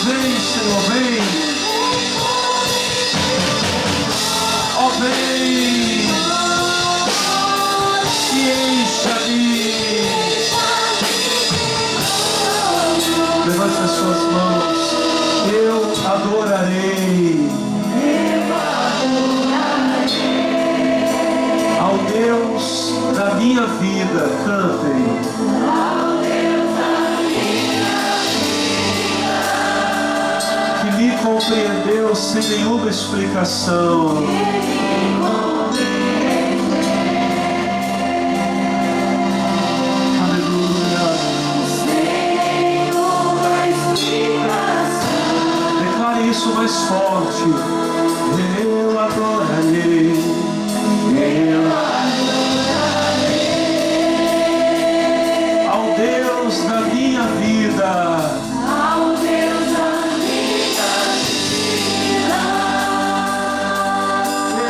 Vem, Senhor, vem. Ó, vem. E encha-me. Levante as suas mãos. Eu adorarei. Ao Deus da minha vida, cantem. Que me compreendeu sem nenhuma explicação. Aleluia. Declare isso mais forte. Eu adorarei. Ao Deus da minha vida.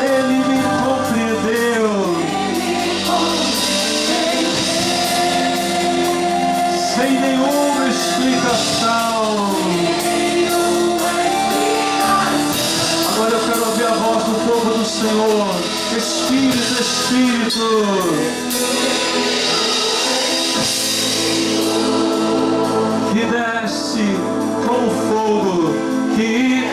Ele me compreendeu sem nenhuma explicação. Agora eu quero ouvir a voz do povo do Senhor. Espírito, Espírito, que desce com fogo, que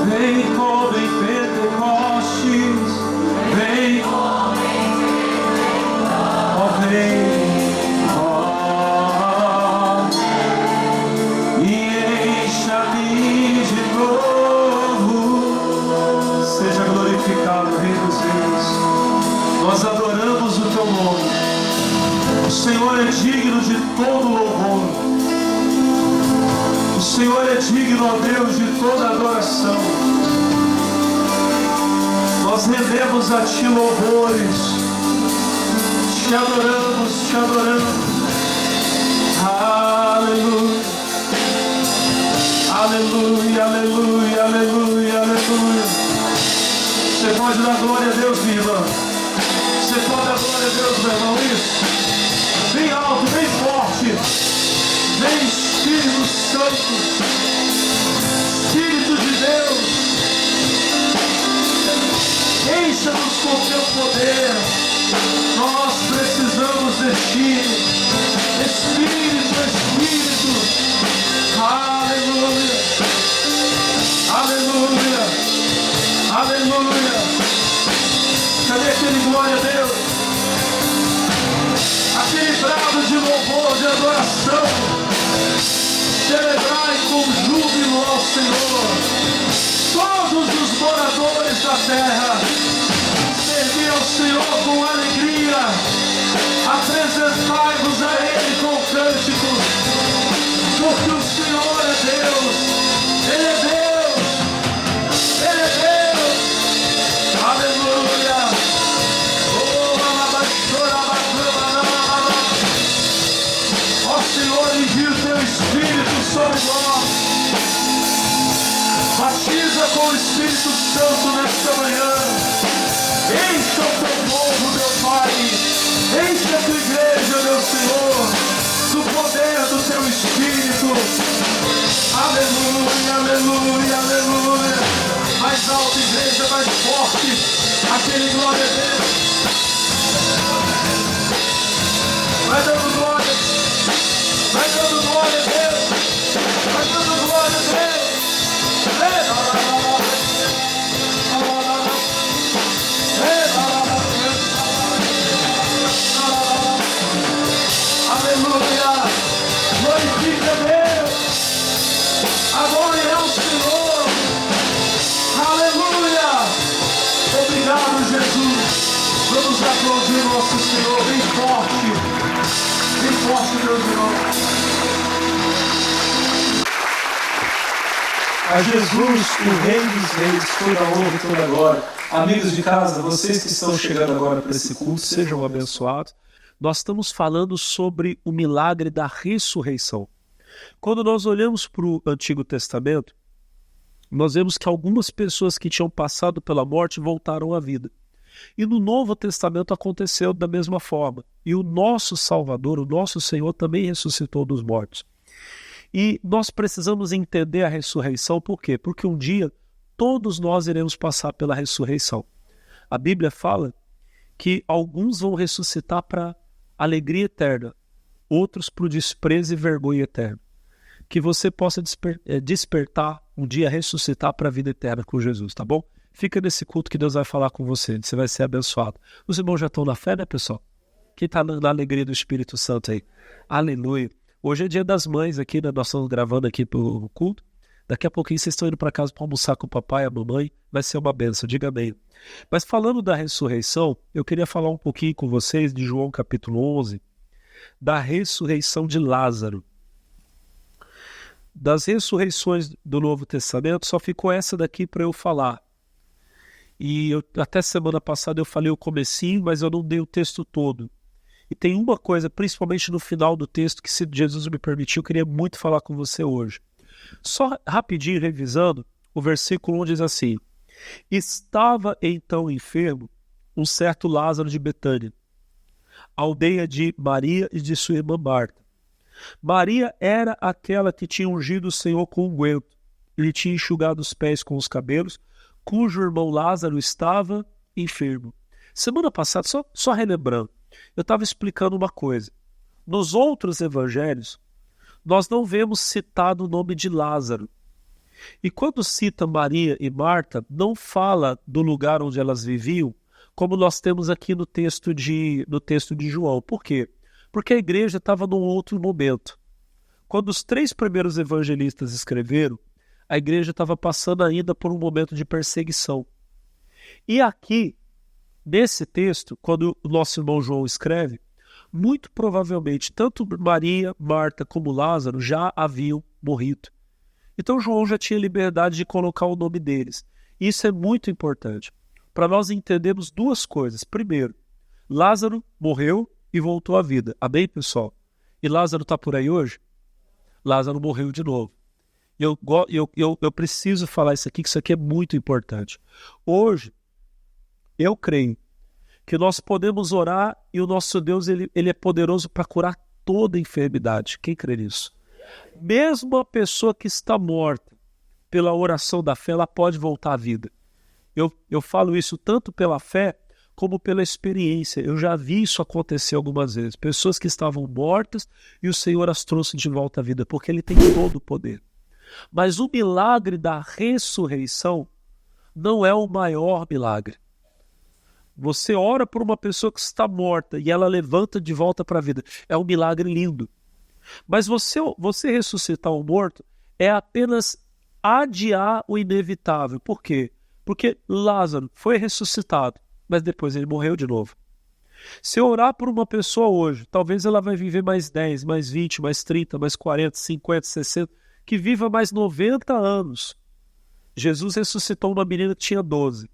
vem como em Pentecostes, vem, ó, vem. Nós adoramos o teu nome. O Senhor é digno de todo louvor. O Senhor é digno, ó Deus, de toda adoração. Nós rendemos a ti louvores. Te adoramos, te adoramos. Aleluia. Aleluia, aleluia, aleluia, aleluia. Você pode dar glória a Deus, minha irmã. Você pode dar glória a Deus, meu irmão. Isso. Bem alto, bem forte. Vem, Espírito Santo. Espírito de Deus. Encha-nos com teu poder. Nós precisamos de ti. Espírito, Espírito. Aleluia. Aleluia. Aleluia. Cadê aquele glória a Deus? Aquele brado de louvor, de adoração. Celebrai com júbilo ao Senhor. Todos os moradores da terra. Servir ao Senhor com alegria. Apresentai-vos a Ele com cânticos. Porque o Senhor é Deus. Ele é Deus. Ele é Deus. Aleluia. Ó Senhor, envia o teu Espírito sobre nós. Batiza com o Espírito Santo nesta manhã. Encha o teu povo, meu Pai. Encha a tua igreja, meu Senhor, do poder do teu Espírito. Aleluia, aleluia, aleluia. Mais alto, igreja, mais forte. Aquele glória a Deus. Vai dando glória. Vai dando glória a Deus. Vai dando glória a Deus. Aleluia. Glorifica a Deus. A glória ao Senhor. Aleluia. Obrigado, Jesus. Vamos aplaudir nosso Senhor bem forte. Bem forte, meus irmãos. A Jesus, o Rei dos Reis, toda a honra e toda a glória. Amigos de casa, vocês que estão chegando agora para esse culto, sejam abençoados. Nós estamos falando sobre o milagre da ressurreição. Quando nós olhamos para o Antigo Testamento, nós vemos que algumas pessoas que tinham passado pela morte voltaram à vida. E no Novo Testamento aconteceu da mesma forma. E o nosso Salvador, o nosso Senhor, também ressuscitou dos mortos. E nós precisamos entender a ressurreição, por quê? Porque um dia todos nós iremos passar pela ressurreição. A Bíblia fala que alguns vão ressuscitar para alegria eterna, outros para o desprezo e vergonha eterna. Que você possa despertar um dia, ressuscitar para a vida eterna com Jesus, tá bom? Fica nesse culto que Deus vai falar com você, você vai ser abençoado. Os irmãos já estão na fé, né, pessoal? Quem está na alegria do Espírito Santo aí? Aleluia. Hoje é dia das mães aqui, né? Nós estamos gravando aqui pro culto. Daqui a pouquinho vocês estão indo para casa para almoçar com o papai e a mamãe. Vai ser uma bênção, diga amém. Mas falando da ressurreição, eu queria falar um pouquinho com vocês de João capítulo 11, da ressurreição de Lázaro. Das ressurreições do Novo Testamento, só ficou essa daqui para eu falar. E até semana passada eu falei o comecinho, mas eu não dei o texto todo. E tem uma coisa, principalmente no final do texto, que se Jesus me permitir, eu queria muito falar com você hoje. Só rapidinho revisando, o versículo 1 diz assim: estava então enfermo um certo Lázaro de Betânia, aldeia de Maria e de sua irmã Marta. Maria era aquela que tinha ungido o Senhor com unguento, e lhe tinha enxugado os pés com os cabelos, cujo irmão Lázaro estava enfermo. Semana passada, só relembrando, eu estava explicando uma coisa. Nos outros evangelhos, nós não vemos citado o nome de Lázaro. E quando cita Maria e Marta, não fala do lugar onde elas viviam, como nós temos aqui no texto de João. Por quê? Porque a igreja estava num outro momento. Quando os 3 primeiros evangelistas escreveram, a igreja estava passando ainda por um momento de perseguição. E aqui, nesse texto, quando o nosso irmão João escreve, muito provavelmente tanto Maria, Marta como Lázaro já haviam morrido. Então João já tinha liberdade de colocar o nome deles. Isso é muito importante, para nós entendermos 2 coisas. Primeiro, Lázaro morreu e voltou à vida. Amém, pessoal? E Lázaro está por aí hoje? Lázaro morreu de novo. Eu preciso falar isso aqui, que isso aqui é muito importante. Hoje, eu creio que nós podemos orar e o nosso Deus ele é poderoso para curar toda enfermidade. Quem crê nisso? Mesmo a pessoa que está morta, pela oração da fé, ela pode voltar à vida. Eu falo isso tanto pela fé como pela experiência. Eu já vi isso acontecer algumas vezes. Pessoas que estavam mortas e o Senhor as trouxe de volta à vida, porque Ele tem todo o poder. Mas o milagre da ressurreição não é o maior milagre. Você ora por uma pessoa que está morta e ela levanta de volta para a vida. É um milagre lindo. Mas você ressuscitar um morto é apenas adiar o inevitável. Por quê? Porque Lázaro foi ressuscitado, mas depois ele morreu de novo. Se eu orar por uma pessoa hoje, talvez ela vai viver mais 10, mais 20, mais 30, mais 40, 50, 60, que viva mais 90 anos. Jesus ressuscitou uma menina que tinha 12.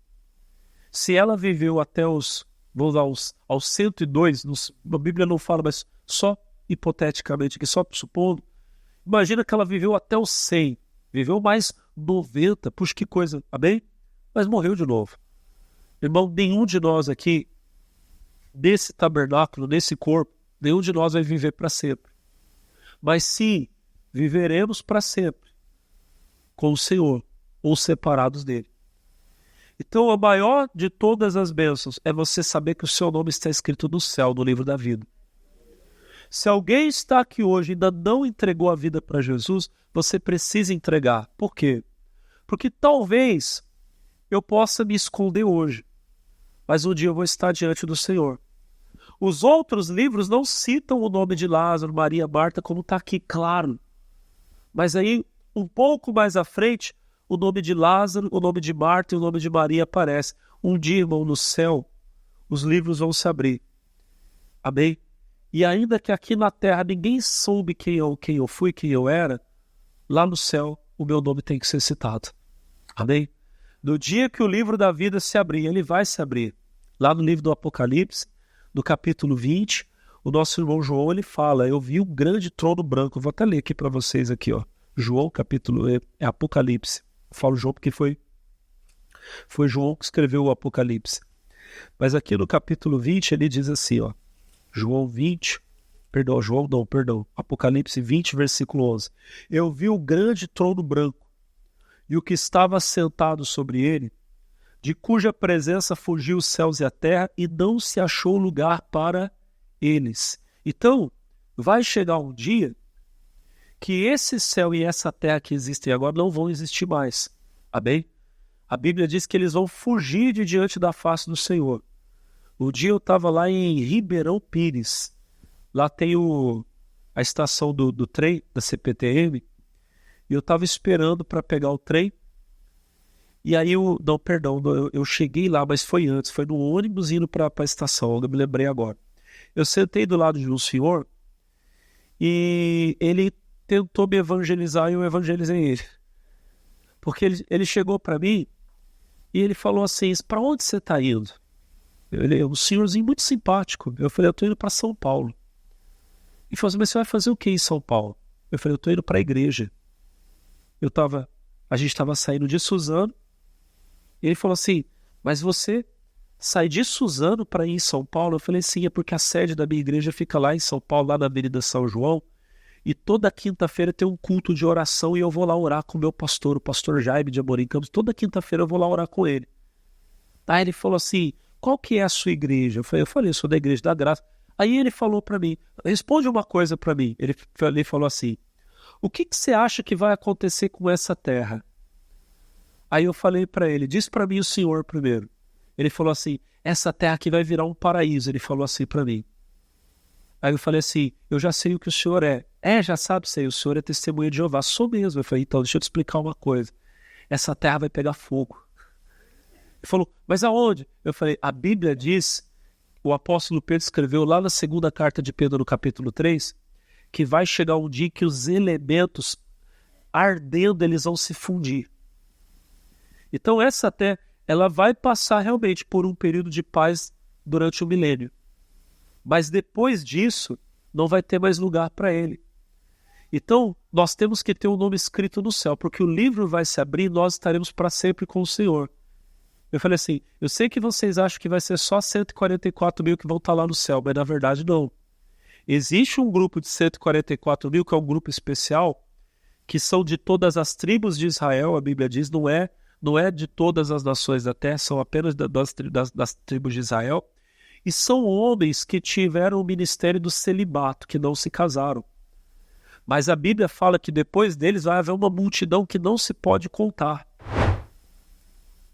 Se ela viveu até aos 102, a Bíblia não fala, mas só hipoteticamente, só supondo, imagina que ela viveu até os 100, viveu mais 90, puxa que coisa, amém? Mas morreu de novo. Irmão, nenhum de nós aqui, nesse tabernáculo, nesse corpo, nenhum de nós vai viver para sempre. Mas sim, viveremos para sempre com o Senhor, ou separados dele. Então, a maior de todas as bênçãos é você saber que o seu nome está escrito no céu, no livro da vida. Se alguém está aqui hoje e ainda não entregou a vida para Jesus, você precisa entregar. Por quê? Porque talvez eu possa me esconder hoje, mas um dia eu vou estar diante do Senhor. Os outros livros não citam o nome de Lázaro, Maria, Marta, como está aqui, claro. Mas aí, um pouco mais à frente, o nome de Lázaro, o nome de Marta e o nome de Maria aparece. Um dia, irmão, no céu, os livros vão se abrir. Amém? E ainda que aqui na terra ninguém soube quem eu fui, quem eu era, lá no céu o meu nome tem que ser citado. Amém? No dia que o livro da vida se abrir, ele vai se abrir. Lá no livro do Apocalipse, no capítulo 20, o nosso irmão João, ele fala, eu vi um grande trono branco. Eu vou até ler aqui para vocês aqui, ó. João, capítulo, é Apocalipse. Eu falo João porque foi João que escreveu o Apocalipse. Mas aqui no capítulo 20 ele diz assim, ó, Apocalipse 20, versículo 11. Eu vi o grande trono branco e o que estava sentado sobre ele, de cuja presença fugiu os céus e a terra, e não se achou lugar para eles. Então, vai chegar um dia que esse céu e essa terra que existem agora não vão existir mais. Amém? A Bíblia diz que eles vão fugir de diante da face do Senhor. Um dia eu estava lá em Ribeirão Pires. Lá tem a estação do trem, da CPTM, e eu estava esperando para pegar o trem. E aí eu cheguei lá, mas foi antes, foi no ônibus indo para a estação, eu me lembrei agora. Eu sentei do lado de um senhor e ele tentou me evangelizar e eu evangelizei ele. Porque ele chegou para mim e ele falou assim, para onde você está indo? Ele é um senhorzinho muito simpático. Eu falei, eu estou indo para São Paulo. Ele falou assim, mas você vai fazer o que em São Paulo? Eu falei, eu estou indo para a igreja. A gente estava saindo de Suzano. E ele falou assim, mas você sai de Suzano para ir em São Paulo? Eu falei, sim, é porque a sede da minha igreja fica lá em São Paulo, lá na Avenida São João. E toda quinta-feira tem um culto de oração e eu vou lá orar com o meu pastor, o pastor Jaime de Amorim Campos. Toda quinta-feira eu vou lá orar com ele. Aí ele falou assim, qual que é a sua igreja? Eu falei, eu sou da Igreja da Graça. Aí ele falou para mim, responde uma coisa para mim. Ele falou assim, o que você acha que vai acontecer com essa terra? Aí eu falei para ele, diz para mim o senhor primeiro. Ele falou assim, essa terra aqui vai virar um paraíso. Ele falou assim para mim. Aí eu falei assim, eu já sei o que o senhor é. Já sabe, sei, o senhor é testemunha de Jeová. Sou mesmo. Eu falei, então deixa eu te explicar uma coisa. Essa terra vai pegar fogo. Ele falou, mas aonde? Eu falei, a Bíblia diz, o apóstolo Pedro escreveu lá na segunda carta de Pedro, no capítulo 3, que vai chegar um dia que os elementos ardendo, eles vão se fundir. Então essa terra, ela vai passar realmente por um período de paz durante o milênio. Mas depois disso, não vai ter mais lugar para ele. Então, nós temos que ter um nome escrito no céu, porque o livro vai se abrir e nós estaremos para sempre com o Senhor. Eu falei assim, eu sei que vocês acham que vai ser só 144 mil que vão estar lá no céu, mas na verdade não. Existe um grupo de 144 mil, que é um grupo especial, que são de todas as tribos de Israel, a Bíblia diz, não é de todas as nações da terra, são apenas das tribos de Israel, e são homens que tiveram o ministério do celibato, que não se casaram. Mas a Bíblia fala que depois deles vai haver uma multidão que não se pode contar.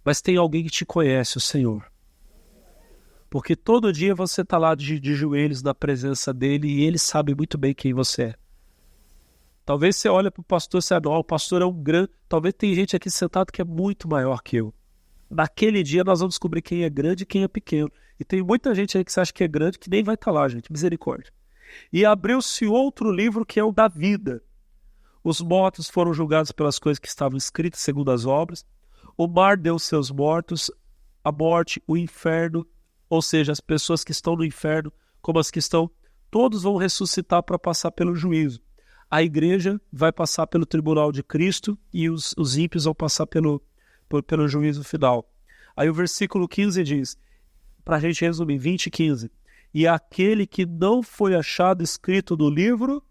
Mas tem alguém que te conhece, o Senhor. Porque todo dia você está lá de joelhos na presença dele e ele sabe muito bem quem você é. Talvez você olhe para o pastor e você fala, o pastor é um grande... Talvez tem gente aqui sentado que é muito maior que eu. Naquele dia nós vamos descobrir quem é grande e quem é pequeno. E tem muita gente aí que você acha que é grande que nem vai estar lá, gente. Misericórdia. E abriu-se outro livro que é o da vida. Os mortos foram julgados pelas coisas que estavam escritas segundo as obras. O mar deu seus mortos, a morte, o inferno, ou seja, as pessoas que estão no inferno, como as que estão, todos vão ressuscitar para passar pelo juízo. A igreja vai passar pelo tribunal de Cristo e os ímpios vão passar pelo juízo final. Aí o versículo 15 diz, para a gente resumir, 20 e 15, e aquele que não foi achado escrito no livro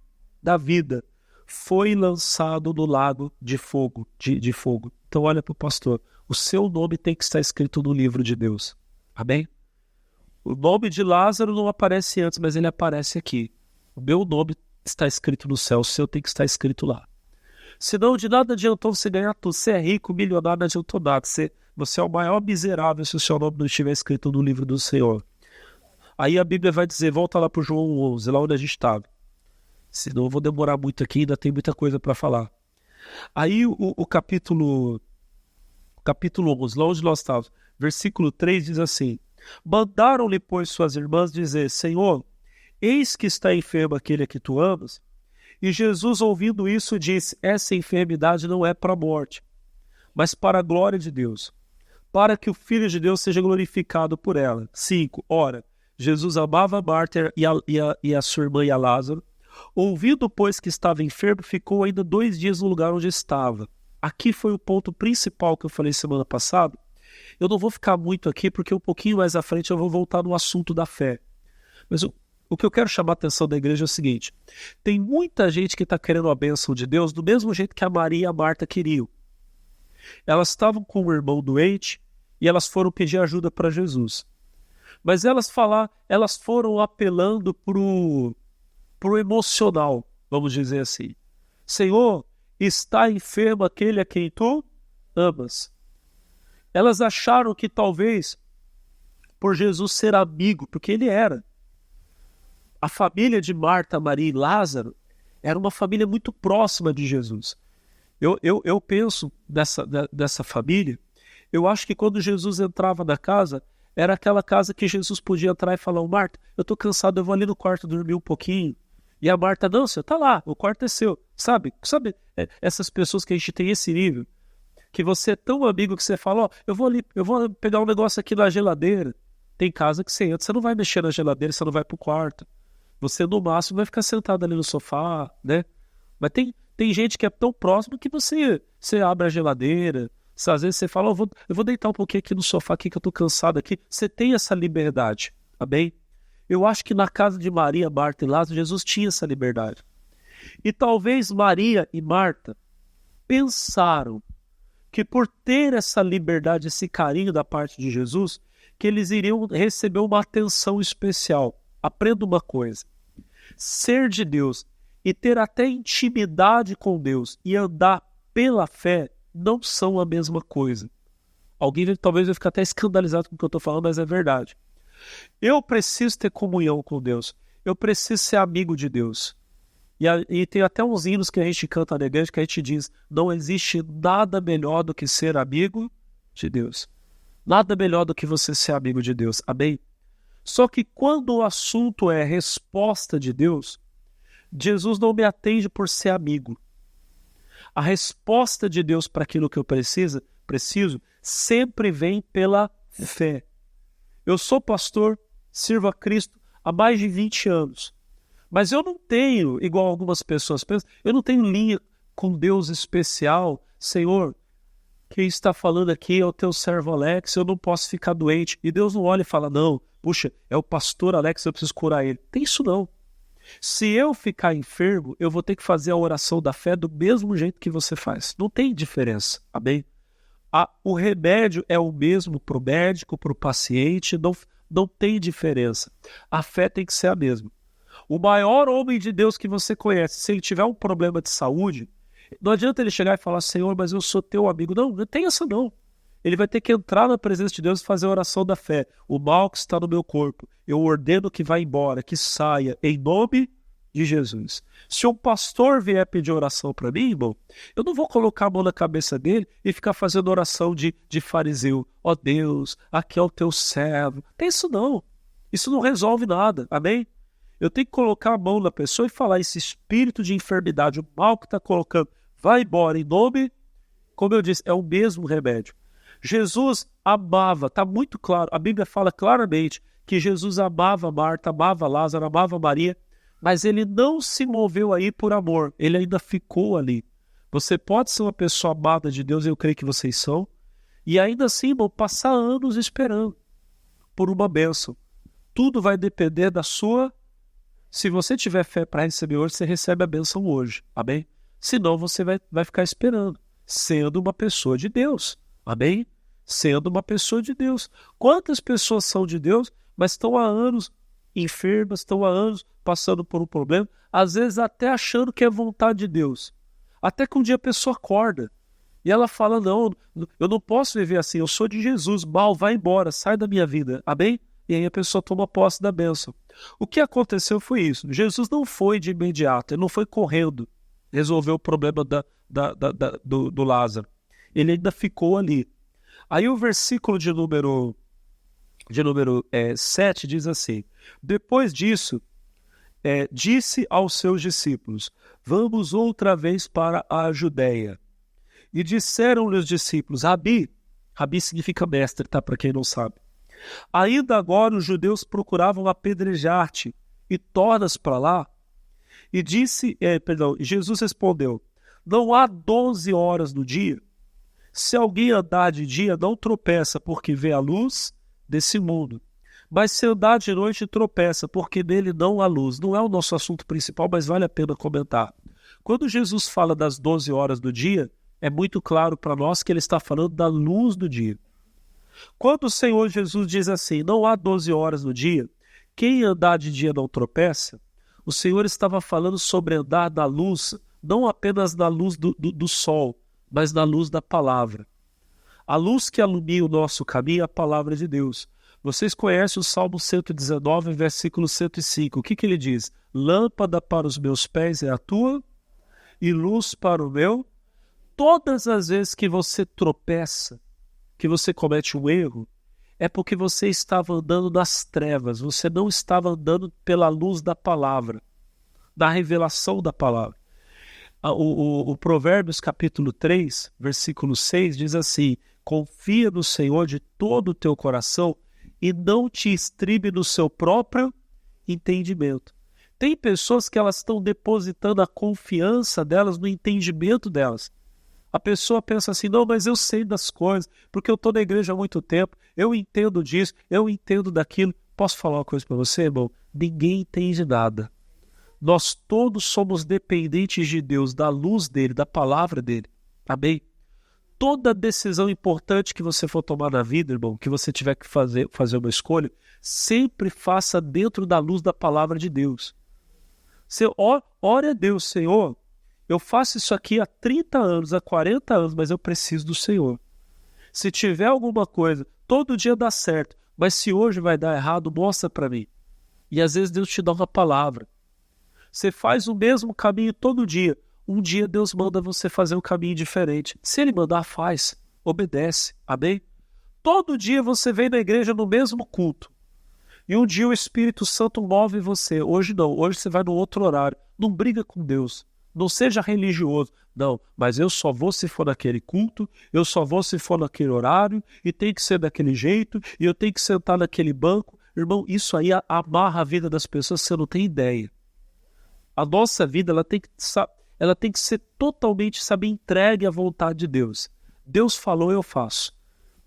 da vida foi lançado no lago de fogo. De fogo. Então olha para o pastor, o seu nome tem que estar escrito no livro de Deus. Amém? O nome de Lázaro não aparece antes, mas ele aparece aqui. O meu nome está escrito no céu, o seu tem que estar escrito lá. Senão de nada adiantou você ganhar tudo. Você é rico, milionário, não adiantou nada. Você é o maior miserável se o seu nome não estiver escrito no livro do Senhor. Aí a Bíblia vai dizer, volta lá para o João 11, lá onde a gente estava. Senão eu vou demorar muito aqui, ainda tem muita coisa para falar. Aí o capítulo 11, lá onde nós estávamos, versículo 3 diz assim, mandaram-lhe, pois, suas irmãs dizer, Senhor, eis que está enfermo aquele a que tu amas. E Jesus, ouvindo isso, disse, essa enfermidade não é para a morte, mas para a glória de Deus, para que o Filho de Deus seja glorificado por ela. 5. Ora, Jesus amava a Marta e a sua irmã e a Lázaro. Ouvindo, pois, que estava enfermo, ficou ainda 2 dias no lugar onde estava. Aqui foi o ponto principal que eu falei semana passada, Eu não vou ficar muito aqui, porque um pouquinho mais à frente eu vou voltar no assunto da fé. Mas o que eu quero chamar a atenção da igreja é o seguinte: tem muita gente que está querendo a bênção de Deus do mesmo jeito que a Maria e a Marta queriam. Elas estavam com um irmão doente e elas foram pedir ajuda para Jesus. Mas elas foram apelando pro emocional, vamos dizer assim. Senhor, está enfermo aquele a quem tu amas. Elas acharam que talvez, por Jesus ser amigo, porque ele era. A família de Marta, Maria e Lázaro era uma família muito próxima de Jesus. Eu penso dessa família, eu acho que quando Jesus entrava na casa, era aquela casa que Jesus podia entrar e falar: Marta, eu estou cansado, eu vou ali no quarto dormir um pouquinho. E a Marta: não, senhor, tá lá, o quarto é seu. Sabe essas pessoas que a gente tem esse nível, que você é tão amigo que você fala: ó, eu vou pegar um negócio aqui na geladeira. Tem casa que você entra, você não vai mexer na geladeira, você não vai pro quarto. Você, no máximo, vai ficar sentado ali no sofá, né? Mas tem gente que é tão próximo que você abre a geladeira. Às vezes você fala: eu vou deitar um pouquinho aqui no sofá aqui que eu tô cansado aqui. Você tem essa liberdade, tá bem? Eu acho que na casa de Maria, Marta e Lázaro, Jesus tinha essa liberdade. E talvez Maria e Marta pensaram que por ter essa liberdade, esse carinho da parte de Jesus, que eles iriam receber uma atenção especial. Aprenda uma coisa: ser de Deus e ter até intimidade com Deus e andar pela fé não são a mesma coisa. Alguém talvez vai ficar até escandalizado com o que eu estou falando, mas é verdade. Eu preciso ter comunhão com Deus. Eu preciso ser amigo de Deus. E tem até uns hinos que a gente canta na igreja que a gente diz: não existe nada melhor do que ser amigo de Deus. Nada melhor do que você ser amigo de Deus. Amém? Só que quando o assunto é resposta de Deus, Jesus não me atende por ser amigo. A resposta de Deus para aquilo que eu preciso sempre vem pela fé. Eu sou pastor, sirvo a Cristo há mais de 20 anos. Mas eu não tenho, igual algumas pessoas pensam, eu não tenho linha com Deus especial. Senhor, quem está falando aqui é o teu servo Alex, eu não posso ficar doente. E Deus não olha e fala: não, puxa, é o pastor Alex, eu preciso curar ele. Tem isso não. Se eu ficar enfermo, eu vou ter que fazer a oração da fé do mesmo jeito que você faz. Não tem diferença, amém? O remédio é o mesmo para o médico, para o paciente, não tem diferença. A fé tem que ser a mesma. O maior homem de Deus que você conhece, se ele tiver um problema de saúde, não adianta ele chegar e falar: Senhor, mas eu sou teu amigo. Não, não tem essa não. Ele vai ter que entrar na presença de Deus e fazer a oração da fé. O mal que está no meu corpo, eu ordeno que vá embora, que saia, em nome de Jesus. Se um pastor vier pedir oração para mim, irmão, eu não vou colocar a mão na cabeça dele e ficar fazendo oração de fariseu. Ó Deus, aqui é o teu servo. Tem isso não. Isso não resolve nada, amém? Eu tenho que colocar a mão na pessoa e falar: esse espírito de enfermidade, o mal que está colocando, vai embora em nome, como eu disse, é o mesmo remédio. Jesus amava, está muito claro, a Bíblia fala claramente que Jesus amava Marta, amava Lázaro, amava Maria, mas ele não se moveu aí por amor, ele ainda ficou ali. Você pode ser uma pessoa amada de Deus, eu creio que vocês são, e ainda assim, irmão, passar anos esperando por uma bênção. Tudo vai depender da sua. Se você tiver fé para receber hoje, você recebe a bênção hoje, amém? Senão você vai ficar esperando, sendo uma pessoa de Deus, amém? Sendo uma pessoa de Deus. Quantas pessoas são de Deus, mas estão há anos enfermas, estão há anos passando por um problema, às vezes até achando que é vontade de Deus. Até que um dia a pessoa acorda e ela fala: não, eu não posso viver assim, eu sou de Jesus, mal, vai embora, sai da minha vida, amém? E aí a pessoa toma posse da bênção. O que aconteceu foi isso: Jesus não foi de imediato, ele não foi correndo resolver o problema do Lázaro. Ele ainda ficou ali. Aí o versículo de número 7 diz assim: depois disso, disse aos seus discípulos: vamos outra vez para a Judéia. E disseram-lhe os discípulos: Rabi significa mestre, tá? Para quem não sabe. Ainda agora os judeus procuravam apedrejar-te, e tornas para lá? E Jesus respondeu: não há 12 horas no dia? Se alguém andar de dia, não tropeça, porque vê a luz desse mundo. Mas se andar de noite, tropeça, porque nele não há luz. Não é o nosso assunto principal, mas vale a pena comentar. Quando Jesus fala das 12 horas do dia, é muito claro para nós que ele está falando da luz do dia. Quando o Senhor Jesus diz assim, não há 12 horas no dia, quem andar de dia não tropeça, o Senhor estava falando sobre andar na luz, não apenas na luz do sol, mas na luz da palavra. A luz que alumia o nosso caminho é a palavra de Deus. Vocês conhecem o Salmo 119, versículo 105. O que ele diz? Lâmpada para os meus pés é a tua e luz para o meu. Todas as vezes que você tropeça, que você comete um erro, é porque você estava andando nas trevas, você não estava andando pela luz da palavra, da revelação da palavra. O Provérbios capítulo 3, versículo 6 diz assim, confia no Senhor de todo o teu coração e não te estribe no seu próprio entendimento. Tem pessoas que elas estão depositando a confiança delas no entendimento delas. A pessoa pensa assim, não, mas eu sei das coisas, porque eu estou na igreja há muito tempo, eu entendo disso, eu entendo daquilo. Posso falar uma coisa para você, irmão? Ninguém entende nada. Nós todos somos dependentes de Deus, da luz dele, da palavra dele. Amém? Toda decisão importante que você for tomar na vida, irmão, que você tiver que fazer uma escolha, sempre faça dentro da luz da palavra de Deus. Você ore a Deus, Senhor, eu faço isso aqui há 30 anos, há 40 anos, mas eu preciso do Senhor. Se tiver alguma coisa, todo dia dá certo, mas se hoje vai dar errado, mostra para mim. E às vezes Deus te dá uma palavra. Você faz o mesmo caminho todo dia. Um dia Deus manda você fazer um caminho diferente. Se Ele mandar, faz. Obedece. Amém? Todo dia você vem na igreja no mesmo culto. E um dia o Espírito Santo move você. Hoje não. Hoje você vai no outro horário. Não briga com Deus. Não seja religioso. Não, mas eu só vou se for naquele culto, eu só vou se for naquele horário, e tem que ser daquele jeito, e eu tenho que sentar naquele banco. Irmão, isso aí amarra a vida das pessoas, você não tem ideia. A nossa vida ela tem que ser totalmente, entregue à vontade de Deus. Deus falou, eu faço.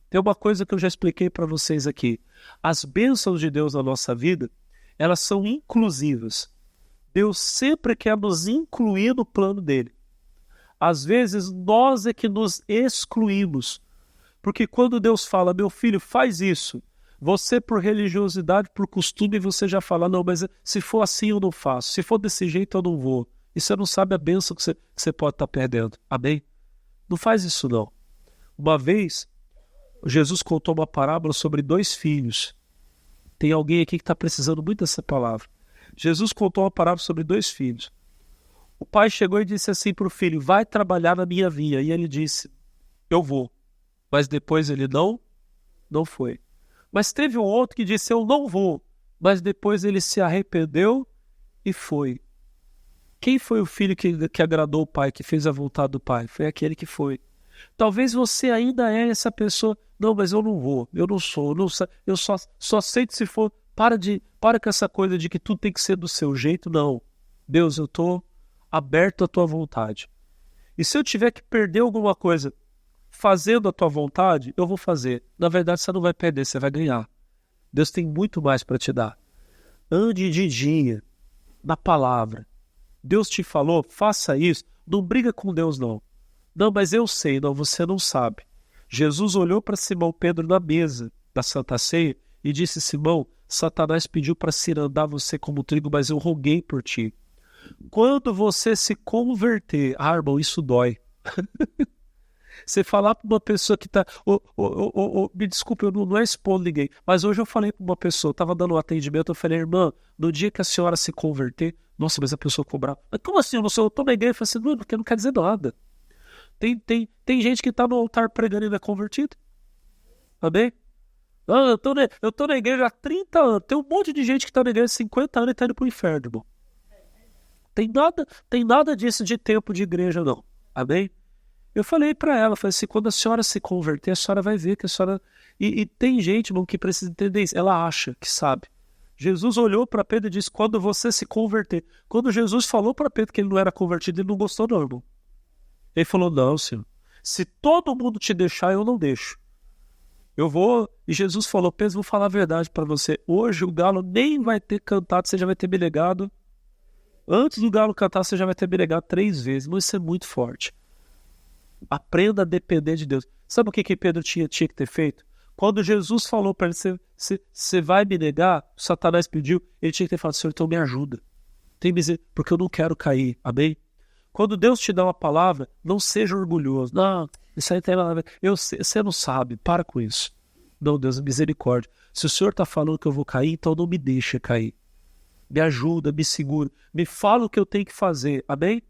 Tem uma coisa que eu já expliquei para vocês aqui. As bênçãos de Deus na nossa vida, elas são inclusivas. Deus sempre quer nos incluir no plano dele. Às vezes, nós é que nos excluímos. Porque quando Deus fala, meu filho, faz isso, você por religiosidade, por costume, você já fala, não, mas se for assim eu não faço, se for desse jeito eu não vou. E você não sabe a bênção que você pode estar perdendo. Amém? Não faz isso não. Uma vez, Jesus contou uma parábola sobre 2 filhos. Tem alguém aqui que está precisando muito dessa palavra. Jesus contou uma parábola sobre 2 filhos. O pai chegou e disse assim para o filho, vai trabalhar na minha vinha. E ele disse, eu vou. Mas depois ele não foi. Mas teve um outro que disse, eu não vou. Mas depois ele se arrependeu e foi. Quem foi o filho que agradou o pai, que fez a vontade do pai? Foi aquele que foi. Talvez você ainda é essa pessoa. Não, mas eu não vou, eu não sou, eu só aceito se for. Para com essa coisa de que tudo tem que ser do seu jeito. Não. Deus, eu estou aberto à tua vontade. E se eu tiver que perder alguma coisa fazendo a tua vontade, eu vou fazer. Na verdade, você não vai perder, você vai ganhar. Deus tem muito mais para te dar. Ande de dia, na palavra. Deus te falou, faça isso. Não briga com Deus, não. Não, mas eu sei. Não, você não sabe. Jesus olhou para Simão Pedro na mesa da Santa Ceia e disse, Simão, Satanás pediu para cirandar você como trigo, mas eu roguei por ti. Quando você se converter, irmão, isso dói. Você falar para uma pessoa que está... me desculpe, eu não é expondo ninguém, mas hoje eu falei para uma pessoa, estava dando um atendimento, eu falei, irmã, no dia que a senhora se converter, nossa, mas a pessoa cobrava. Mas como assim? Eu estou na igreja? Eu falei assim, não, porque não quer dizer nada. Tem gente que está no altar pregando e não é convertido. Amém? Ah, eu tô na igreja há 30 anos. Tem um monte de gente que está na igreja há 50 anos e está indo para o inferno, irmão. Tem nada disso de tempo de igreja, não. Amém? Eu falei para ela, falei assim, quando a senhora se converter, a senhora vai ver que a senhora... E tem gente, irmão, que precisa entender isso. Ela acha que sabe. Jesus olhou para Pedro e disse, quando você se converter. Quando Jesus falou para Pedro que ele não era convertido, ele não gostou não, irmão. Ele falou, não, senhor. Se todo mundo te deixar, eu não deixo. Eu vou... E Jesus falou, Pedro, vou falar a verdade para você. Hoje o galo nem vai ter cantado, você já vai ter me negado. Antes do galo cantar, você já vai ter me negado 3 vezes. Mas isso é muito forte. Aprenda a depender de Deus. Sabe o que Pedro tinha que ter feito? Quando Jesus falou para ele, você vai me negar, Satanás pediu, ele tinha que ter falado, Senhor, então me ajuda. Tem misericórdia, porque eu não quero cair. Amém? Quando Deus te dá uma palavra, não seja orgulhoso. Não, isso aí tem nada a ver. Você não sabe, para com isso. Não, Deus, misericórdia. Se o Senhor está falando que eu vou cair, então não me deixa cair. Me ajuda, me segura, me fala o que eu tenho que fazer. Amém?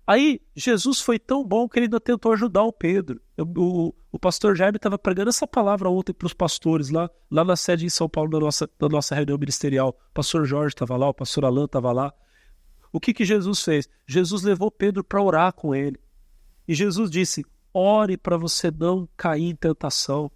Aí, Jesus foi tão bom que ele ainda tentou ajudar o Pedro. O pastor Jaime estava pregando essa palavra ontem para os pastores lá na sede em São Paulo, da nossa reunião ministerial. O pastor Jorge estava lá, o pastor Alan estava lá. O que Jesus fez? Jesus levou Pedro para orar com ele. E Jesus disse, ore para você não cair em tentação.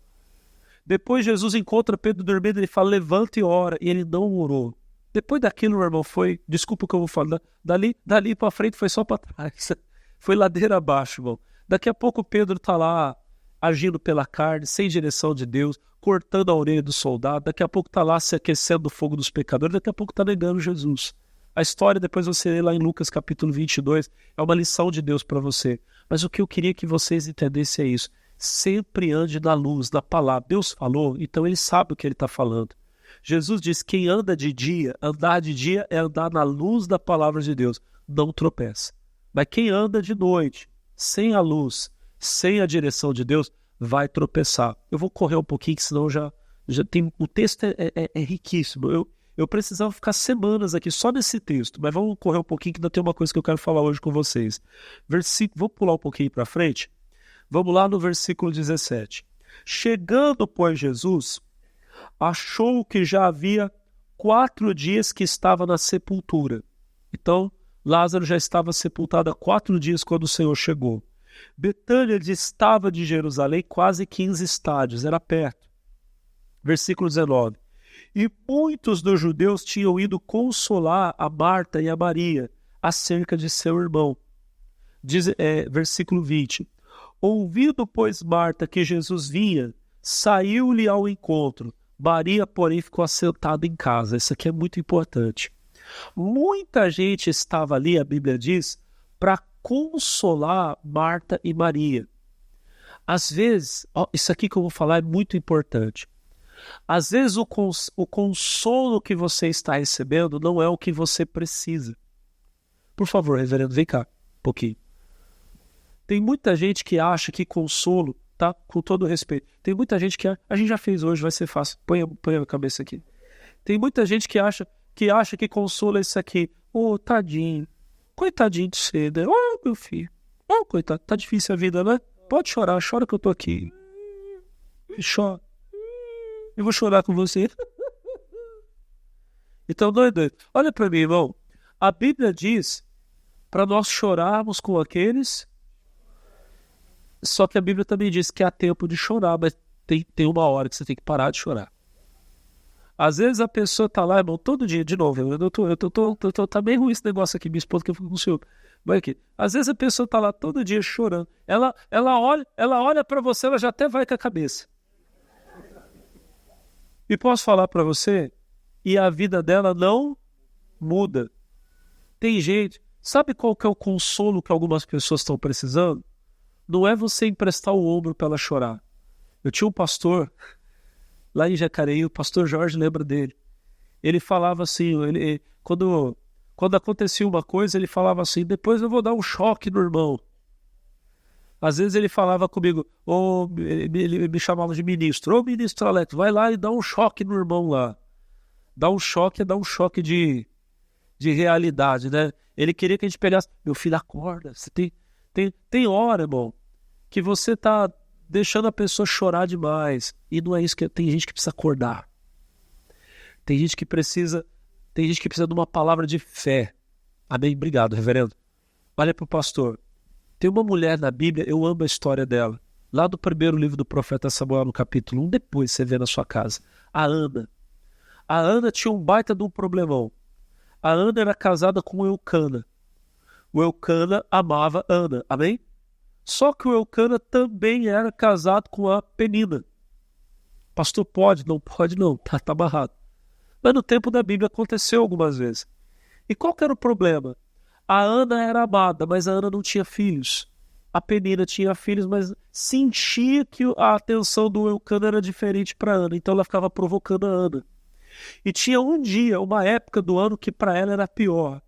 Depois Jesus encontra Pedro dormindo, ele fala, levanta e ora. E ele não orou. Depois daquilo, meu irmão, desculpa o que eu vou falar, dali para frente foi só para trás. Foi ladeira abaixo, irmão. Daqui a pouco Pedro está lá agindo pela carne, sem direção de Deus, cortando a orelha do soldado. Daqui a pouco está lá se aquecendo do fogo dos pecadores. Daqui a pouco está negando Jesus. A história, depois você lê lá em Lucas capítulo 22, é uma lição de Deus para você. Mas o que eu queria que vocês entendessem é isso. Sempre ande na luz, na palavra. Deus falou, então ele sabe o que ele está falando. Jesus diz, quem anda de dia, andar de dia é andar na luz da palavra de Deus. Não tropeça. Mas quem anda de noite, sem a luz, sem a direção de Deus, vai tropeçar. Eu vou correr um pouquinho, que senão já tem... O texto é riquíssimo. Eu precisava ficar semanas aqui só nesse texto, mas vamos correr um pouquinho, que ainda tem uma coisa que eu quero falar hoje com vocês. Vamos pular um pouquinho para frente? Vamos lá no versículo 17. Chegando, pois, Jesus... achou que já havia 4 dias que estava na sepultura. Então, Lázaro já estava sepultado há 4 dias quando o Senhor chegou. Betânia distava de Jerusalém quase 15 estádios, era perto. Versículo 19. E muitos dos judeus tinham ido consolar a Marta e a Maria acerca de seu irmão. Versículo 20. Ouvindo, pois, Marta que Jesus vinha, saiu-lhe ao encontro. Maria, porém, ficou assentada em casa. Isso aqui é muito importante. Muita gente estava ali, a Bíblia diz, para consolar Marta e Maria. Às vezes, isso aqui que eu vou falar é muito importante. Às vezes o consolo que você está recebendo não é o que você precisa. Por favor, reverendo, vem cá um pouquinho. Tem muita gente que acha que consolo... Tá? Com todo respeito. Tem muita gente que... A gente já fez hoje, vai ser fácil. Põe a cabeça aqui. Tem muita gente que acha que consolo é isso aqui. Tadinho. Coitadinho de você, né? Meu filho. Coitado. Tá difícil a vida, né? Pode chorar. Chora que eu tô aqui. Chora. Eu vou chorar com você. Então, doido. Olha pra mim, irmão. A Bíblia diz para nós chorarmos com aqueles... Só que a Bíblia também diz que há tempo de chorar, mas tem uma hora que você tem que parar de chorar. Às vezes a pessoa tá lá, irmão, todo dia, de novo, tá bem ruim esse negócio aqui, minha esposa que eu fico com o senhor. Vai aqui. Às vezes a pessoa tá lá todo dia chorando. Ela olha para você, ela já até vai com a cabeça. E posso falar para você, e a vida dela não muda. Tem gente, sabe qual que é o consolo que algumas pessoas estão precisando? Não é você emprestar o ombro para ela chorar. Eu tinha um pastor lá em Jacareí, o pastor Jorge lembra dele. Ele falava assim, quando acontecia uma coisa, ele falava assim, depois eu vou dar um choque no irmão. Às vezes ele falava comigo, ele me chamava de ministro, ministro Alex, vai lá e dá um choque no irmão lá. Dá um choque de realidade, né? Ele queria que a gente pegasse, meu filho, acorda, você tem hora, irmão, que você tá deixando a pessoa chorar demais. E não é isso que tem gente que precisa acordar. Tem gente que precisa de uma palavra de fé. Amém? Obrigado, reverendo. Olha pro pastor. Tem uma mulher na Bíblia, eu amo a história dela. Lá do primeiro livro do profeta Samuel, no capítulo 1, depois você vê na sua casa. A Ana. A Ana tinha um baita de um problemão. A Ana era casada com o Eucana. O Eucana amava Ana. Amém? Só que o Eucana também era casado com a Penina. Pastor, pode? Não pode não, tá amarrado. Mas no tempo da Bíblia aconteceu algumas vezes. E qual que era o problema? A Ana era amada, mas a Ana não tinha filhos. A Penina tinha filhos, mas sentia que a atenção do Eucana era diferente para Ana, então ela ficava provocando a Ana. E tinha um dia, uma época do ano que para ela era pior.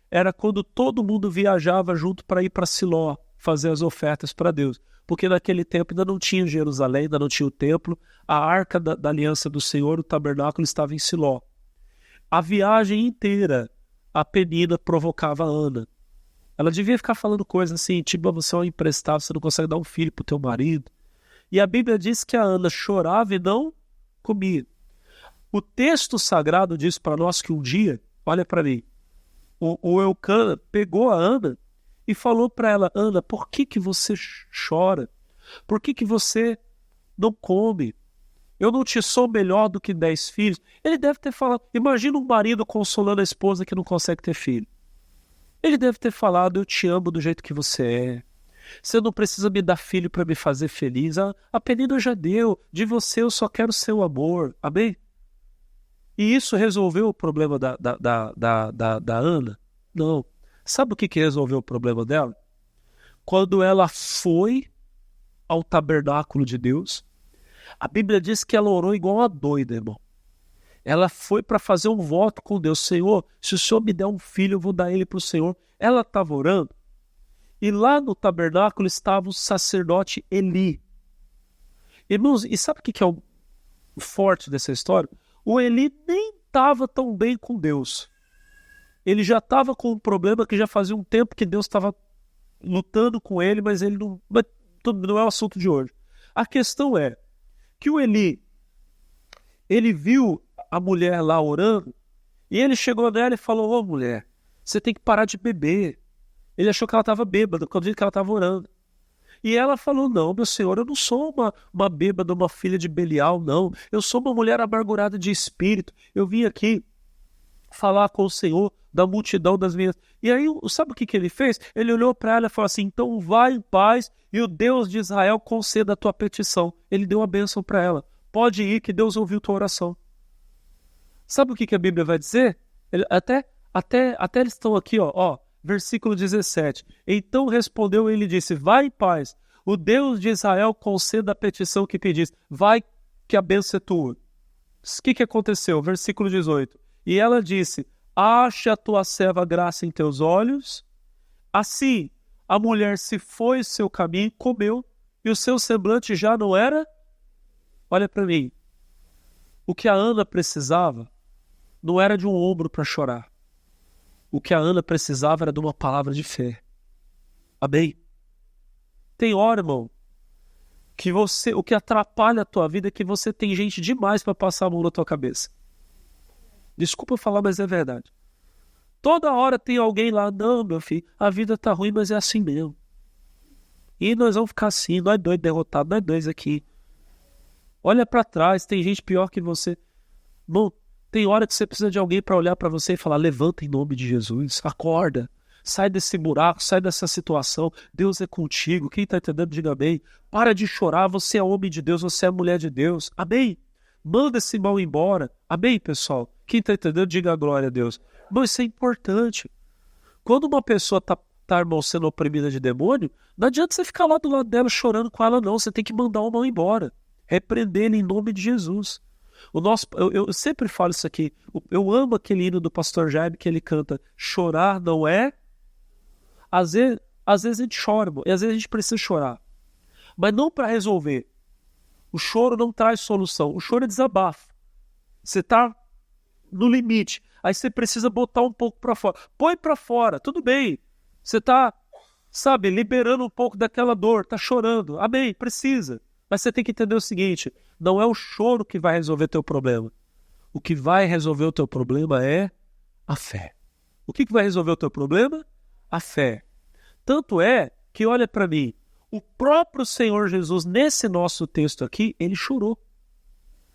Era quando todo mundo viajava junto para ir para Siló, fazer as ofertas para Deus. Porque naquele tempo ainda não tinha Jerusalém, ainda não tinha o templo, a arca da aliança do Senhor, o tabernáculo estava em Siló. A viagem inteira, a Penina provocava a Ana. Ela devia ficar falando coisas assim, tipo, você é um emprestado, você não consegue dar um filho para o teu marido. E a Bíblia diz que a Ana chorava e não comia. O texto sagrado diz para nós que um dia, olha para mim, o Eucana pegou a Ana e falou para ela, Ana, por que você chora? Por que você não come? Eu não te sou melhor do que 10 filhos. Ele deve ter falado, imagina um marido consolando a esposa que não consegue ter filho. Ele deve ter falado, eu te amo do jeito que você é. Você não precisa me dar filho para me fazer feliz. A Penina já deu, de você eu só quero seu amor. Amém? E isso resolveu o problema da Ana? Não. Sabe o que resolveu o problema dela? Quando ela foi ao tabernáculo de Deus, a Bíblia diz que ela orou igual uma doida, irmão. Ela foi para fazer um voto com Deus. Senhor, se o Senhor me der um filho, eu vou dar ele para o Senhor. Ela estava orando. E lá no tabernáculo estava o sacerdote Eli. Irmãos, e sabe o que é o forte dessa história? O Eli nem estava tão bem com Deus. Ele já estava com um problema que já fazia um tempo que Deus estava lutando com ele, mas ele não é o assunto de hoje. A questão é que o Eli, ele viu a mulher lá orando, e ele chegou nela e falou, ô mulher, você tem que parar de beber. Ele achou que ela estava bêbada, quando viu que ela estava orando. E ela falou, não, meu senhor, eu não sou uma bêbada, uma filha de Belial, não. Eu sou uma mulher amargurada de espírito. Eu vim aqui falar com o Senhor da multidão das minhas... E aí, sabe o que ele fez? Ele olhou para ela e falou assim, então vai em paz e o Deus de Israel conceda a tua petição. Ele deu a bênção para ela. Pode ir que Deus ouviu tua oração. Sabe o que a Bíblia vai dizer? Até eles estão aqui, ó, versículo 17. Então respondeu ele e disse, vai em paz, o Deus de Israel conceda a petição que pedis. Vai que a bênção é tua. O que aconteceu? Versículo 18. E ela disse, ache a tua serva graça em teus olhos. Assim, a mulher se foi seu caminho, comeu, e o seu semblante já não era... Olha para mim. O que a Ana precisava não era de um ombro para chorar. O que a Ana precisava era de uma palavra de fé. Amém? Tem hora, irmão, que o que atrapalha a tua vida é que você tem gente demais para passar a mão na tua cabeça. Desculpa falar, mas é verdade. Toda hora tem alguém lá, não, meu filho, a vida tá ruim, mas é assim mesmo. E nós vamos ficar assim, nós dois derrotados, nós dois aqui. Olha para trás, tem gente pior que você. Bom, tem hora que você precisa de alguém para olhar para você e falar, levanta em nome de Jesus, acorda, sai desse buraco, sai dessa situação, Deus é contigo, quem está entendendo, diga amém. Para de chorar, você é homem de Deus, você é mulher de Deus, amém. Manda esse mal embora, amém, pessoal. Quem está entendendo, diga a glória a Deus. Mas isso é importante. Quando uma pessoa tá, irmão, sendo oprimida de demônio, não adianta você ficar lá do lado dela chorando com ela, não, você tem que mandar o mal embora, repreender ele em nome de Jesus. Eu sempre falo isso aqui. Eu amo aquele hino do pastor Jaime que ele canta, chorar não é... Às vezes a gente chora, e às vezes a gente precisa chorar. Mas não para resolver. O choro não traz solução. O choro é desabafo. Você está no limite. Aí você precisa botar um pouco para fora. Põe para fora, tudo bem. Você está, sabe, liberando um pouco daquela dor, está chorando. Amém, precisa. Mas você tem que entender o seguinte, não é o choro que vai resolver teu problema. O que vai resolver o teu problema é a fé. O que vai resolver o teu problema? A fé. Tanto é que, olha para mim, o próprio Senhor Jesus, nesse nosso texto aqui, ele chorou.